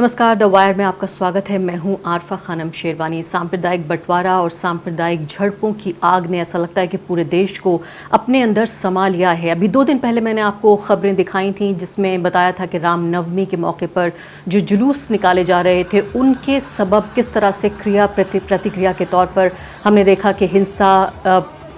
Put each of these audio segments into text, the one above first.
नमस्कार, the wire में आपका स्वागत है। मैं हूं आरफा खानम शेरवानी। सांप्रदायिक बंटवारा और सांप्रदायिक झड़पों की आग ने ऐसा लगता है कि पूरे देश को अपने अंदर समा लिया है। अभी 2 दिन पहले मैंने आपको खबरें दिखाई थी जिसमें बताया था कि रामनवमी के मौके पर जो जुलूस निकाले जा रहे थे उनके सबब किस तरह से प्रतिक्रिया के तौर पर हमने देखा कि हिंसा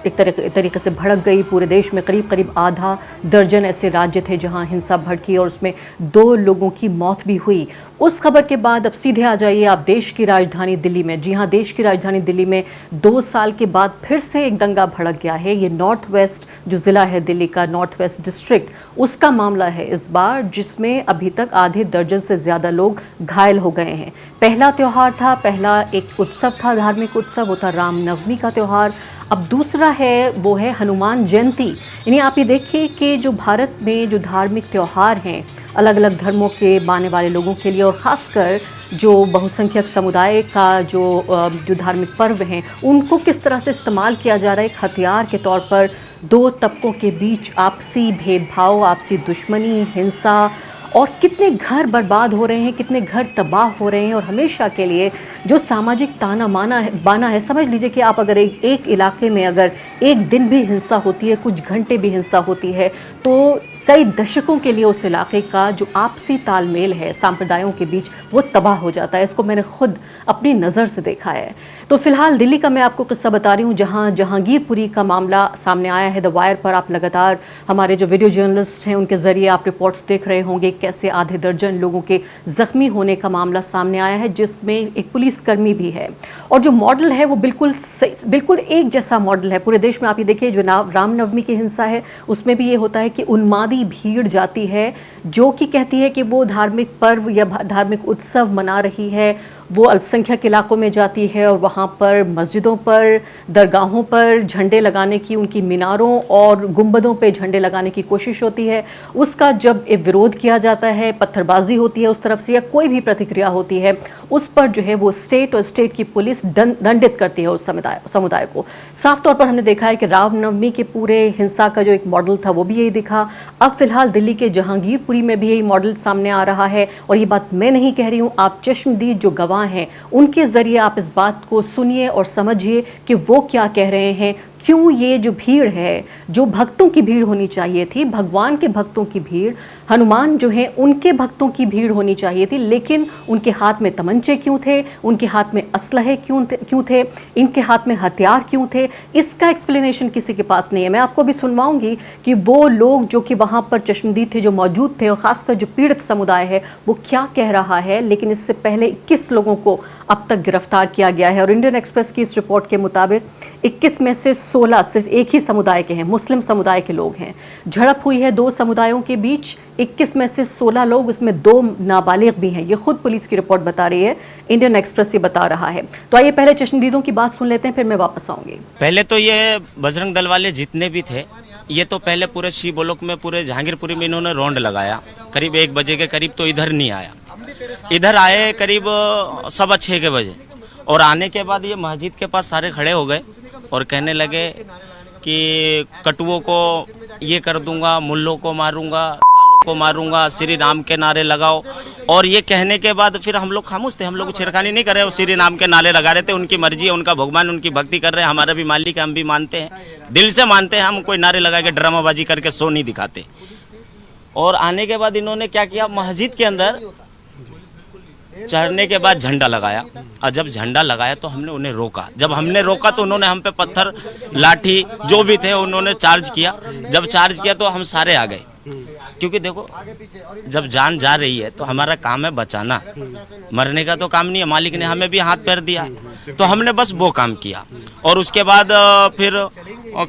एक तरीके से भड़क गई। पूरे देश में करीब आधा दर्जन ऐसे राज्य थे जहां हिंसा भड़की और उसमें 2 लोगों की मौत भी हुई। उस खबर के बाद अब सीधे आ जाइए आप देश की राजधानी दिल्ली में। जी हां, देश की राजधानी दिल्ली में 2 साल के बाद फिर से एक दंगा भड़क गया है। ये नॉर्थ वेस्ट जो ज़िला है दिल्ली का, नॉर्थ वेस्ट डिस्ट्रिक्ट, उसका मामला है इस बार, जिसमें अभी तक आधे दर्जन से ज़्यादा लोग घायल हो गए हैं। पहला त्यौहार था, पहला एक उत्सव था, धार्मिक उत्सव, वो था रामनवमी का त्यौहार। अब दूसरा है वो है हनुमान जयंती। यानी आप ये देखिए कि जो भारत में जो धार्मिक त्यौहार हैं अलग अलग धर्मों के मानने वाले लोगों के लिए, और ख़ासकर जो बहुसंख्यक समुदाय का जो धार्मिक पर्व हैं उनको किस तरह से इस्तेमाल किया जा रहा है एक हथियार के तौर पर 2 तबकों के बीच आपसी भेदभाव, आपसी दुश्मनी, हिंसा, और कितने घर बर्बाद हो रहे हैं, कितने घर तबाह हो रहे हैं। और हमेशा के लिए जो सामाजिक ताना बाना है, समझ लीजिए कि आप अगर एक इलाके में अगर एक दिन भी हिंसा होती है, कुछ घंटे भी हिंसा होती है, तो कई दशकों के लिए उस इलाके का जो आपसी तालमेल है सांप्रदायों के बीच वो तबाह हो जाता है। इसको मैंने खुद अपनी नज़र से देखा है। तो फिलहाल दिल्ली का मैं आपको किस्सा बता रही हूँ जहाँ जहांगीरपुरी का मामला सामने आया है। द वायर पर आप लगातार हमारे जो वीडियो जर्नलिस्ट हैं उनके ज़रिए आप रिपोर्ट्स देख रहे होंगे कैसे आधे दर्जन लोगों के ज़ख्मी होने का मामला सामने आया है, जिसमें एक पुलिसकर्मी भी है। और जो मॉडल है वो बिल्कुल एक जैसा मॉडल है पूरे देश में। आप ये देखिए, जो रामनवमी की हिंसा है उसमें भी ये होता है कि उन्मादी भीड़ जाती है जो कि कहती है कि वो धार्मिक पर्व या धार्मिक उत्सव मना रही है। वो अल्पसंख्यक इलाकों में जाती है और वहाँ पर मस्जिदों पर, दरगाहों पर झंडे लगाने की, उनकी मीनारों और गुंबदों पे झंडे लगाने की कोशिश होती है। उसका जब विरोध किया जाता है, पत्थरबाजी होती है उस तरफ से या कोई भी प्रतिक्रिया होती है, उस पर जो है वो स्टेट और स्टेट की पुलिस दंडित करती है उस समुदाय को। साफ तौर पर हमने देखा है कि रामनवमी के पूरे हिंसा का जो एक मॉडल था वो भी यही दिखा। अब फिलहाल दिल्ली के जहांगीरपुरी में भी यही मॉडल सामने आ रहा है। और ये बात मैं नहीं कह रही हूँ, आप चश्मदीद जो गवाह हैं उनके जरिए आप इस बात को सुनिए और समझिए कि वो क्या कह रहे हैं। क्यों ये जो भीड़ है, जो भक्तों की भीड़ होनी चाहिए थी, भगवान के भक्तों की भीड़, हनुमान जो है उनके भक्तों की भीड़ होनी चाहिए थी, लेकिन उनके हाथ में तमंचे क्यों थे, उनके हाथ में असलहे क्यों थे, इनके हाथ में हथियार क्यों थे, इसका एक्सप्लेनेशन किसी के पास नहीं है। मैं आपको भी सुनवाऊंगी कि वो लोग जो कि वहाँ पर चश्मदीद थे, जो मौजूद थे, और खासकर जो पीड़ित समुदाय है वो क्या कह रहा है। लेकिन इससे पहले 21 लोगों को अब तक गिरफ्तार किया गया है और इंडियन एक्सप्रेस की इस रिपोर्ट के मुताबिक 21 में से 16 सिर्फ एक ही समुदाय के हैं, मुस्लिम समुदाय के लोग हैं। झड़प हुई है 2 समुदायों के बीच, 21 में से 16 लोग, उसमें 2 नाबालिग भी हैं। ये खुद पुलिस की रिपोर्ट बता रही है, इंडियन एक्सप्रेस ये बता रहा है। तो आइए पहले चश्मदीदों की बात सुन लेते हैं, फिर मैं वापस आऊंगी। पहले तो ये बजरंग दल वाले जितने भी थे, ये तो पहले पूरे शिवलोक में, पूरे जहांगीरपुरी में इन्होंने रौंड लगाया। करीब 1 बजे के करीब तो इधर नहीं आया, इधर आए करीब 6:15 बजे। और आने के बाद ये मस्जिद के पास सारे खड़े हो गए और कहने लगे कि कटुओं को ये कर दूंगा, मुल्लों को मारूंगा, सालों को मारूंगा, श्री राम के नारे लगाओ। और ये कहने के बाद फिर हम लोग खामोश थे, हम लोग छेड़खानी नहीं कर रहे, श्री राम के नारे लगा रहे थे। उनकी मर्जी है, उनका भगवान, उनकी भक्ति कर रहे हैं, हमारा भी मालिक है, हम भी मानते हैं, दिल से मानते हैं। हम कोई नारे लगा के ड्रामाबाजी करके शो नहीं दिखाते। और आने के बाद इन्होंने क्या किया, मस्जिद के अंदर चढ़ने के बाद झंडा लगाया। और जब झंडा लगाया तो हमने उन्हें रोका। जब हमने रोका तो उन्होंने हम पे पत्थर, लाठी जो भी थे उन्होंने चार्ज किया। जब चार्ज किया तो हम सारे आ गए, क्योंकि देखो जब जान जा रही है तो हमारा काम है बचाना, मरने का तो काम नहीं है। मालिक ने हमें भी हाथ पैर दिया तो हमने बस वो काम किया। और उसके बाद फिर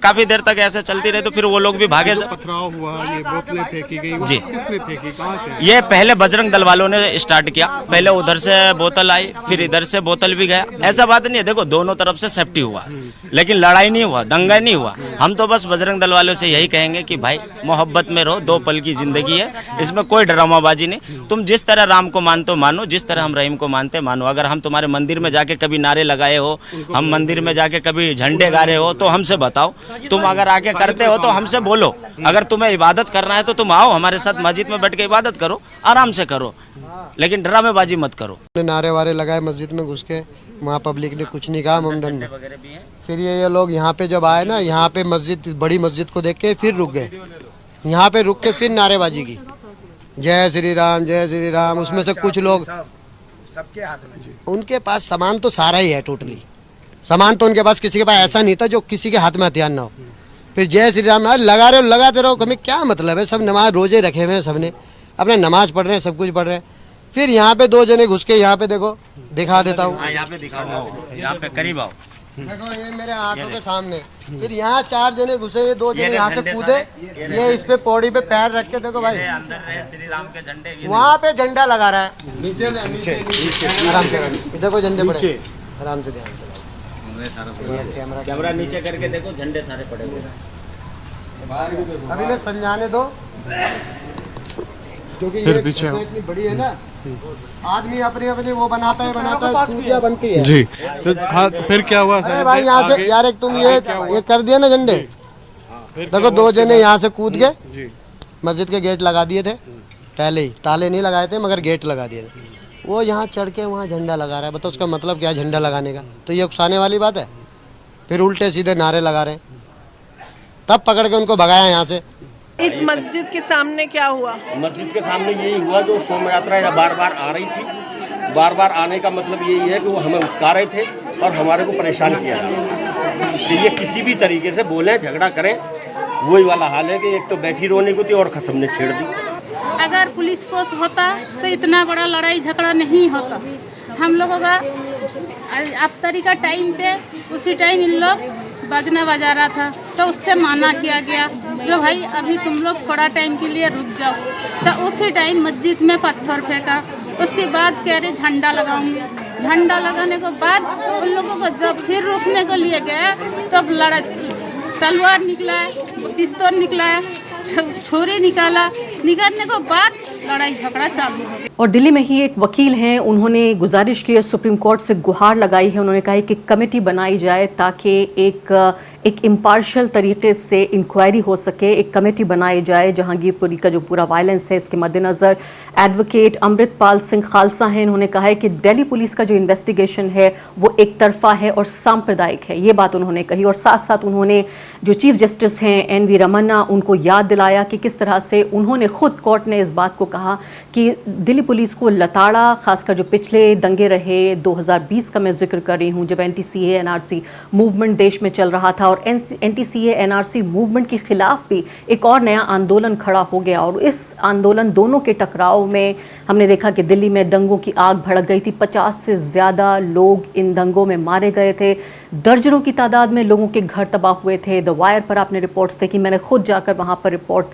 काफी देर तक ऐसे चलती रही तो फिर वो लोग भी भागे। पथराव हुआ, ये बोतलें फेंकी गई, जी, किसने फेंकी, कहाँ से? ये पहले बजरंग दल वालों ने स्टार्ट किया। पहले उधर से बोतल आई, फिर इधर से बोतल भी गया। ऐसा बात नहीं है, देखो दोनों तरफ से सेफ्टी हुआ, लेकिन लड़ाई नहीं हुआ, दंगा नहीं हुआ। हम तो बस बजरंग दल वालों से यही कहेंगे कि भाई मोहब्बत में रहो, 2 पल की जिंदगी है, इसमें कोई ड्रामाबाजी नहीं। तुम जिस तरह राम को मानते हो मानो, जिस तरह हम रहीम को मानते मानो। अगर हम तुम्हारे मंदिर में जाके कभी नारे लगाए हो, हम मंदिर में जाके कभी झंडे गा रहे हो तो हमसे बताओ। तुम अगर आके करते हो तो हमसे बोलो। अगर तुम्हें इबादत करना है तो तुम आओ हमारे साथ मस्जिद में बैठ के इबादत करो, आराम से करो। लेकिन ड्रामेबाजी मत करो। नारे वारे लगाए मस्जिद में घुस के, वहाँ पब्लिक ने कुछ नहीं कहा, ममडन ने। फिर ये लोग यहाँ पे जब आए ना, यहाँ पे मस्जिद, बड़ी मस्जिद को देख के फिर रुक गए। यहाँ पे रुक के फिर नारेबाजी की, जय श्री राम जय श्री राम। उसमें से कुछ लोग, सबके हाथ में, उनके पास सामान तो सारा ही है, टोटली सामान तो उनके पास, किसी के पास ऐसा नहीं था जो किसी के हाथ में हथियार ना हो। फिर जय श्री राम लगा रहे हो, लगाते रहो, हमें क्या मतलब है। सब नमाज रोजे रखे हुए हैं, सबने अपने नमाज पढ़ रहे हैं, सब कुछ पढ़ रहे हैं। फिर यहाँ पे 2 जने घुस के, यहाँ पे देखो, दिखा देता हूँ, यहाँ पे दिखाओ, यहाँ पे करीब आओ, देखो ये मेरे आंखों के सामने। फिर यहाँ 4 जने घुसे, ये 2 जने यहाँ से कूदे, ये इस पे पौड़ी पे पैर रख के, देखो भाई अंदर रहे श्री राम के झंडे, वहाँ पे झंडा लगा रहा है। नीचे आराम से देखो, झंडे पड़े, आराम से ध्यान से। कैमरा नीचे करके देखो, झंडे सारे पड़े हुए हैं। अभी ने समझाने दो, क्योंकि ये घटना इतनी बड़ी है ना, आदमी अपने अपने वो बनाता है, पूजा बनती है जी। तो हाँ, फिर क्या हुआ? अरे भाई यहाँ से यार, एक तुम ये कर दिया ना झंडे, देखो 2 जने यहाँ से कूद गए, मस्जिद के गेट लगा दिए थे पहले ही, ताले नहीं लगाए थे मगर गेट लगा दिए थे। वो यहाँ चढ़ के वहाँ झंडा लगा रहा है, बताओ उसका मतलब क्या है झंडा लगाने का? तो ये उकसाने वाली बात है। फिर उल्टे सीधे नारे लगा रहे हैं, तब पकड़ के उनको भगाया यहाँ से। इस मस्जिद के सामने क्या हुआ? मस्जिद के सामने यही हुआ, जो शोभा यात्रा यहाँ बार बार आ रही थी। बार बार आने का मतलब यही है कि वो हमें उस्का रहे थे और हमारे को परेशान किया कि ये किसी भी तरीके से बोलें, झगड़ा करें। वही वाला हाल है कि एक तो बैठी रोने को थी और खसम ने छेड़ दी। अगर पुलिस फोर्स होता तो इतना बड़ा लड़ाई झगड़ा नहीं होता। हम लोगों का अफ्तारी का टाइम पे, उसी टाइम इन लोग बाजना बजा रहा था, तो उससे माना किया गया जो भाई अभी तुम लोग थोड़ा टाइम के लिए रुक जाओ। तो उसी टाइम मस्जिद में पत्थर फेंका। उसके बाद कह रहे झंडा लगाऊंगे। झंडा लगाने के बाद उन लोगों को जब फिर रोकने को लिए गए, तब तलवार निकला है, पिस्तौल निकला है, छुरी निकाला। निकालने के बाद लड़ाई झगड़ा चालू हो गया। और दिल्ली में ही एक वकील हैं, उन्होंने गुजारिश की है, सुप्रीम कोर्ट से गुहार लगाई है। उन्होंने कहा है कि कमेटी बनाई जाए ताकि एक इम्पार्शियल तरीके से इंक्वायरी हो सके। एक कमेटी बनाई जाए। जहांगीरपुरी का जो पूरा वायलेंस है, इसके मद्देनज़र एडवोकेट अमृतपाल सिंह खालसा हैं, उन्होंने कहा है कि दिल्ली पुलिस का जो इन्वेस्टिगेशन है वो एक तरफा है और सांप्रदायिक है। ये बात उन्होंने कही। और साथ साथ उन्होंने जो चीफ जस्टिस हैं NV रमन्ना, उनको याद दिलाया कि किस तरह से उन्होंने खुद, कोर्ट ने इस बात को कहा कि दिल्ली पुलिस को लताड़ा, खासकर जो पिछले दंगे रहे 2020 का मैं जिक्र कर रही हूँ, जब NTCA NRC मूवमेंट देश में चल रहा था, और NTCA NRC मूवमेंट के खिलाफ भी एक और नया आंदोलन खड़ा हो गया। और इस आंदोलन दोनों के टकराव में हमने देखा कि दिल्ली में दंगों की आग भड़क गई थी। 50 से ज़्यादा लोग इन दंगों में मारे गए थे। दर्जनों की तादाद में लोगों के घर तबाह हुए थे। द वायर पर आपने रिपोर्ट्स देखी, मैंने खुद जाकर वहाँ पर रिपोर्ट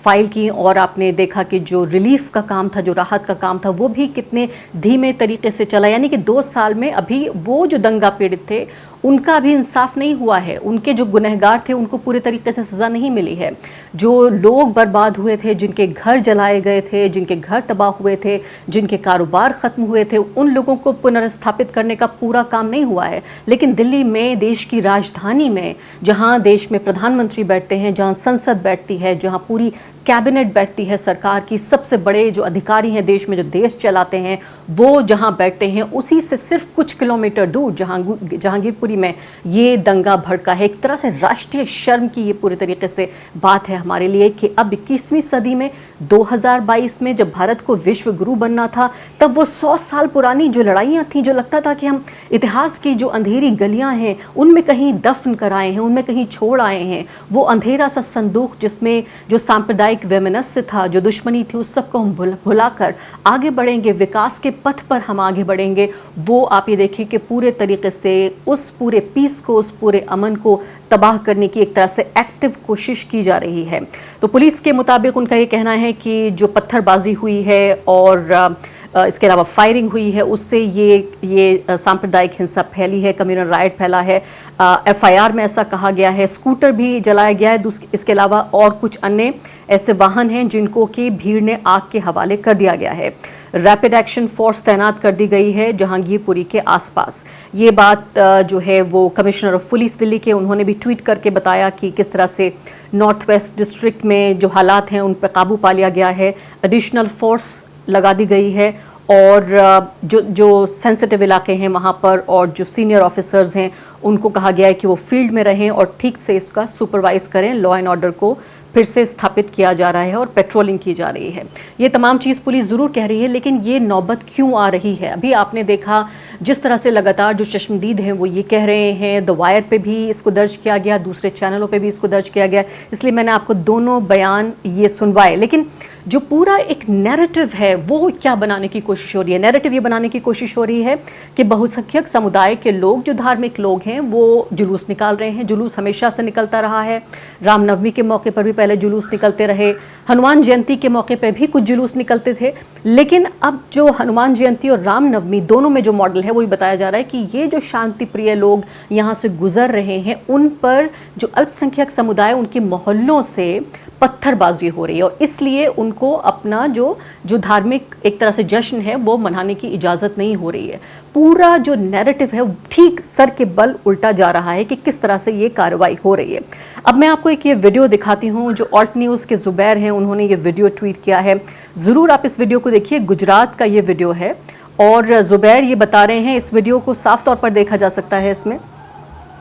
फाइल की, और आपने देखा कि जो रिलीफ का काम था, जो राहत का काम था, वो भी कितने धीमे तरीके से चला। यानी कि 2 साल में अभी वो जो दंगा पीड़ित थे उनका भी इंसाफ नहीं हुआ है। उनके जो गुनहगार थे उनको पूरे तरीके से सज़ा नहीं मिली है। जो लोग बर्बाद हुए थे, जिनके घर जलाए गए थे, जिनके घर तबाह हुए थे, जिनके कारोबार ख़त्म हुए थे, उन लोगों को पुनर्स्थापित करने का पूरा काम नहीं हुआ है। लेकिन दिल्ली में, देश की राजधानी में, जहाँ देश में प्रधानमंत्री बैठते हैं, जहाँ संसद बैठती है, जहाँ पूरी कैबिनेट बैठती है सरकार की, सबसे बड़े जो अधिकारी हैं देश में, जो देश चलाते हैं, वो जहां बैठते हैं, उसी से सिर्फ कुछ किलोमीटर दूर जहांगीरपुरी में ये दंगा भड़का है। एक तरह से राष्ट्रीय शर्म की ये पूरे तरीके से बात है हमारे लिए कि अब 21वीं सदी में, 2022 में, जब भारत को विश्व गुरु बनना था, तब वो 100 साल पुरानी जो लड़ाइयाँ थीं, जो लगता था कि हम इतिहास की जो अंधेरी गलियाँ हैं उनमें कहीं दफन कर आए हैं, उनमें कहीं छोड़ आए हैं, वो अंधेरा सा संदूक जिसमें जो सांप्रदायिक वैमनस्य था, जो दुश्मनी थी, उस सबको हम भुलाकर आगे बढ़ेंगे, विकास के पथ पर हम आगे बढ़ेंगे। वो आप ये देखिए कि पूरे तरीके से उस पूरे पीस को, उस पूरे अमन को तबाह करने की एक तरह से एक्टिव कोशिश की जा रही है। तो पुलिस के मुताबिक उनका ये कहना है कि जो पत्थरबाजी हुई है और इसके अलावा फायरिंग हुई है, उससे ये सांप्रदायिक हिंसा फैली है, कम्युनल राइट फैला है। FIR में ऐसा कहा गया है। स्कूटर भी जलाया गया है। इसके अलावा और कुछ अन्य ऐसे वाहन हैं जिनको कि भीड़ ने आग के हवाले कर दिया गया है। रैपिड एक्शन फोर्स तैनात कर दी गई है जहांगीरपुरी के आसपास। ये बात जो है वो कमिश्नर ऑफ पुलिस दिल्ली के, उन्होंने भी ट्वीट करके बताया कि किस तरह से नॉर्थ वेस्ट डिस्ट्रिक्ट में जो हालात हैं उन पर काबू पा लिया गया है। एडिशनल फोर्स लगा दी गई है और जो सेंसिटिव इलाके हैं वहाँ पर और जो सीनियर ऑफिसर्स हैं उनको कहा गया है कि वो फील्ड में रहें और ठीक से इसका सुपरवाइज करें। लॉ एंड ऑर्डर को फिर से स्थापित किया जा रहा है और पेट्रोलिंग की जा रही है। ये तमाम चीज़ पुलिस ज़रूर कह रही है, लेकिन ये नौबत क्यों आ रही है? अभी आपने देखा जिस तरह से लगातार जो चश्मदीद हैं वो ये कह रहे हैं, द वायर पे भी इसको दर्ज किया गया, दूसरे चैनलों पे भी इसको दर्ज किया गया, इसलिए मैंने आपको दोनों बयान ये सुनवाए। लेकिन जो पूरा एक नैरेटिव है वो क्या बनाने की कोशिश हो रही है? नैरेटिव ये बनाने की कोशिश हो रही है कि बहुसंख्यक समुदाय के लोग, जो धार्मिक लोग हैं, वो जुलूस निकाल रहे हैं। जुलूस हमेशा से निकलता रहा है। रामनवमी के मौके पर भी पहले जुलूस निकलते रहे, हनुमान जयंती के मौके पर भी कुछ जुलूस निकलते थे। लेकिन अब जो हनुमान जयंती और रामनवमी दोनों में जो मॉडल है वो भी बताया जा रहा है कि ये जो शांति प्रिय लोग यहाँ से गुजर रहे हैं उन पर जो अल्पसंख्यक समुदाय, उनके मोहल्लों से पत्थरबाजी हो रही है और इसलिए उनको अपना जो धार्मिक एक तरह से जश्न है वो मनाने की इजाज़त नहीं हो रही है। पूरा जो नैरेटिव है ठीक सर के बल उल्टा जा रहा है कि किस तरह से ये कार्रवाई हो रही है। अब मैं आपको एक ये वीडियो दिखाती हूँ जो ऑल्ट न्यूज़ के ज़ुबैर हैं, उन्होंने ये वीडियो ट्वीट किया है। ज़रूर आप इस वीडियो को देखिए। गुजरात का ये वीडियो है और ज़ुबैर ये बता रहे हैं, इस वीडियो को साफ तौर पर देखा जा सकता है इसमें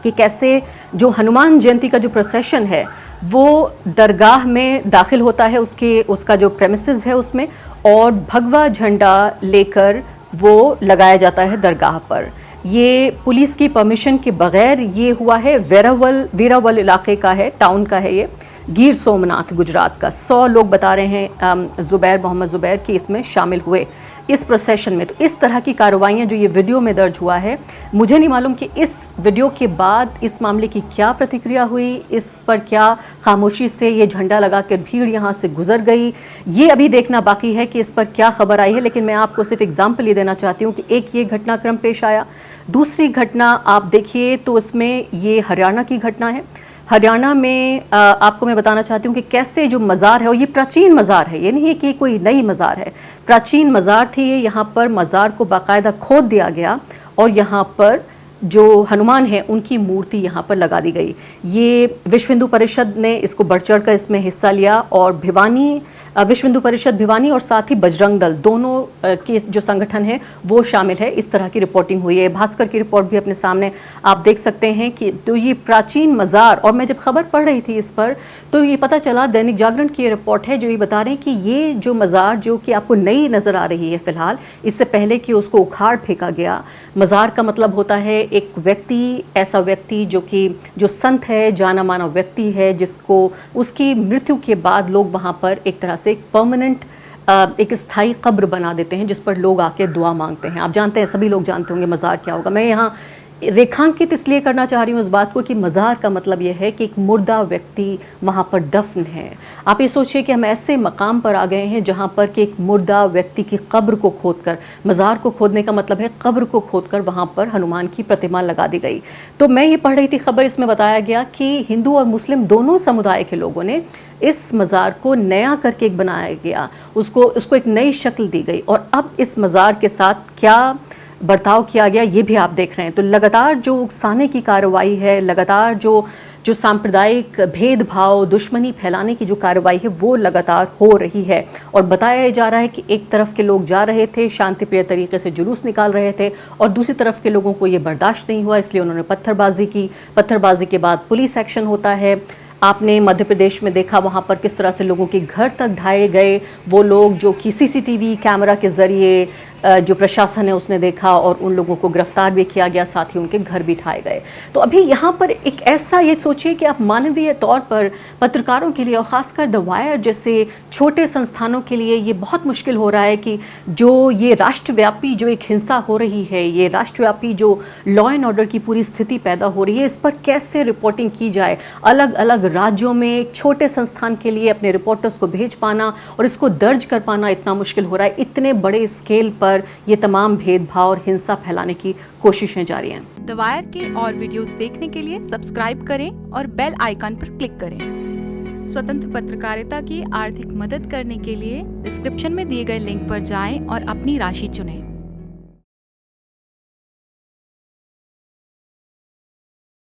कि कैसे जो हनुमान जयंती का जो प्रोसेशन है वो दरगाह में दाखिल होता है, उसका जो प्रेमिसेस है उसमें, और भगवा झंडा लेकर वो लगाया जाता है दरगाह पर। ये पुलिस की परमिशन के बगैर ये हुआ है। वीरावल इलाके का है, टाउन का है ये, गिर सोमनाथ गुजरात का। 100 लोग बता रहे हैं मोहम्मद ज़ुबैर कि इसमें शामिल हुए इस प्रोसेशन में। तो इस तरह की कार्रवाइयाँ जो ये वीडियो में दर्ज हुआ है, मुझे नहीं मालूम कि इस वीडियो के बाद इस मामले की क्या प्रतिक्रिया हुई, इस पर क्या खामोशी से ये झंडा लगाकर भीड़ यहाँ से गुजर गई, ये अभी देखना बाकी है कि इस पर क्या खबर आई है। लेकिन मैं आपको सिर्फ एग्जाम्पल ये देना चाहती हूँ कि एक ये घटनाक्रम पेश आया। दूसरी घटना आप देखिए तो उसमें ये हरियाणा की घटना है। हरियाणा में आपको मैं बताना चाहती हूँ कि कैसे जो मज़ार है, और ये प्राचीन मज़ार है, ये नहीं है कि कोई नई मज़ार है, प्राचीन मज़ार थी ये। यहाँ पर मज़ार को बाकायदा खोद दिया गया और यहाँ पर जो हनुमान है उनकी मूर्ति यहाँ पर लगा दी गई। ये विश्व हिंदू परिषद ने इसको बढ़ चढ़ कर इसमें हिस्सा लिया और विश्व हिंदू परिषद भिवानी और साथ ही बजरंग दल दोनों के जो संगठन है वो शामिल है। इस तरह की रिपोर्टिंग हुई है। भास्कर की रिपोर्ट भी अपने सामने आप देख सकते हैं कि तो ये प्राचीन मज़ार, और मैं जब खबर पढ़ रही थी इस पर तो ये पता चला, दैनिक जागरण की रिपोर्ट है जो ये बता रहे हैं कि ये जो मज़ार जो कि आपको नई नज़र आ रही है फ़िलहाल, इससे पहले कि उसको उखाड़ फेंका गया। मज़ार का मतलब होता है एक व्यक्ति, ऐसा व्यक्ति जो संत है, जाना माना व्यक्ति है, जिसको उसकी मृत्यु के बाद लोग वहाँ पर एक तरह से एक परमानेंट एक स्थायी कब्र बना देते हैं जिस पर लोग आके दुआ मांगते हैं। आप जानते हैं, सभी लोग जानते होंगे मज़ार क्या होगा। मैं यहाँ रेखांकित इसलिए करना चाह रही हूँ इस बात को कि मज़ार का मतलब यह है कि एक मुर्दा व्यक्ति वहाँ पर दफन है। आप ये सोचिए कि हम ऐसे मकाम पर आ गए हैं जहाँ पर कि एक मुर्दा व्यक्ति की कब्र को खोदकर, मज़ार को खोदने का मतलब है कब्र को खोदकर वहाँ पर हनुमान की प्रतिमा लगा दी गई। तो मैं ये पढ़ रही थी खबर, इसमें बताया गया कि हिंदू और मुस्लिम दोनों समुदाय के लोगों ने इस मज़ार को नया करके एक बनाया गया, उसको एक नई शक्ल दी गई और अब इस मज़ार के साथ क्या बर्ताव किया गया ये भी आप देख रहे हैं। तो लगातार जो उकसाने की कार्रवाई है, लगातार जो सांप्रदायिक भेदभाव, दुश्मनी फैलाने की जो कार्रवाई है वो लगातार हो रही है। और बताया जा रहा है कि एक तरफ के लोग जा रहे थे, शांतिप्रिय तरीके से जुलूस निकाल रहे थे, और दूसरी तरफ के लोगों को ये बर्दाश्त नहीं हुआ, इसलिए उन्होंने पत्थरबाजी की। पत्थरबाजी के बाद पुलिस एक्शन होता है। आपने मध्य प्रदेश में देखा वहाँ पर किस तरह से लोगों के घर तक ढाए गए, वो लोग जो कि सीसीटीवी कैमरा के ज़रिए जो प्रशासन है उसने देखा और उन लोगों को गिरफ्तार भी किया गया, साथ ही उनके घर भी ढाए गए। तो अभी यहाँ पर एक ऐसा, ये सोचिए कि आप मानवीय तौर पर पत्रकारों के लिए और ख़ासकर द वायर जैसे छोटे संस्थानों के लिए ये बहुत मुश्किल हो रहा है कि जो ये राष्ट्रव्यापी जो एक हिंसा हो रही है, ये राष्ट्रव्यापी जो लॉ एंड ऑर्डर की पूरी स्थिति पैदा हो रही है, इस पर कैसे रिपोर्टिंग की जाए। अलग अलग राज्यों में एक छोटे संस्थान के लिए अपने रिपोर्टर्स को भेज पाना और इसको दर्ज कर पाना इतना मुश्किल हो रहा है। इतने बड़े स्केल पर ये तमाम भेदभाव और हिंसा फैलाने की कोशिशें जारी हैं। द वायर के और वीडियोस देखने के लिए सब्सक्राइब करें और बेल आइकन पर क्लिक करें। स्वतंत्र पत्रकारिता की आर्थिक मदद करने के लिए डिस्क्रिप्शन में दिए गए लिंक पर जाएं और अपनी राशि चुनें।